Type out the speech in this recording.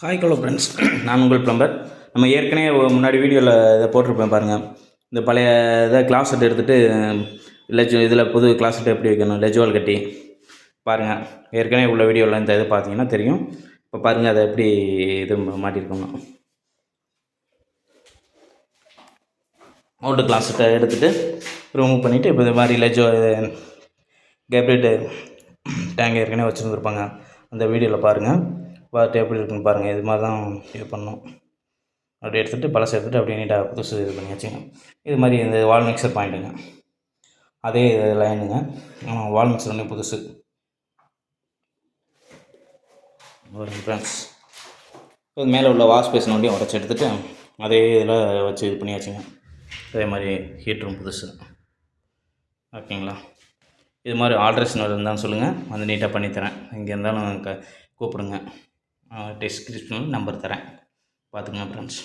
Hi hello friends, நான் உங்கள் plumber. நம்ம ஏற்கனவே முன்னாடி வீடியோவில் இதை போட்டிருப்பேன் பாருங்கள். இந்த பழைய இதை கிளாஸ் செட் எடுத்துகிட்டு இதில் புது கிளாஸ் செட் எப்படி வைக்கணும், லெஜ்வால் கட்டி பாருங்கள். ஏற்கனவே உள்ள வீடியோவில் இந்த இது பார்த்தீங்கன்னா தெரியும். இப்போ பாருங்கள் அதை எப்படி இது மாட்டியிருக்கோம்னா, ஓல்டு கிளாஸ் செட்டை எடுத்துகிட்டு ரிமூவ் பண்ணிவிட்டு இப்போ இது மாதிரி கேப்ரேட்டு டேங்க் ஏற்கனவே வச்சுருந்துருப்பாங்க. அந்த வீடியோவில் பாருங்கள், பார்த்து எப்படி இருக்குன்னு பாருங்கள். இது மாதிரி தான் இது பண்ணணும். அப்படி எடுத்துகிட்டு பழசை எடுத்துகிட்டு அப்படியே நீட்டாக புதுசு இது பண்ணி வச்சுங்க. இது மாதிரி இந்த வால் மிக்சர் பாயிண்ட்டுங்க, அதே லைனுங்க. வால் மிக்சர் ஒன்று புதுசு வரும் ஃப்ரெண்ட்ஸ். இது மேலே உள்ள வாஷ் பேஷன் ஒன்றையும் உடச்சி எடுத்துகிட்டு அதே இதில் வச்சு இது பண்ணி வச்சுங்க. அதே மாதிரி ஹீட்டரும் புதுசு. ஓகேங்களா? இது மாதிரி ஆல்ட்ரேஷன் இருந்தாலும் சொல்லுங்கள், வந்து நீட்டாக பண்ணித்தரேன். இங்கே இருந்தாலும் கூப்பிடுங்க. டிஸ்கிரிப்ஷனில் நம்பர் தரேன், பார்த்துக்கங்க ஃப்ரெண்ட்ஸ்.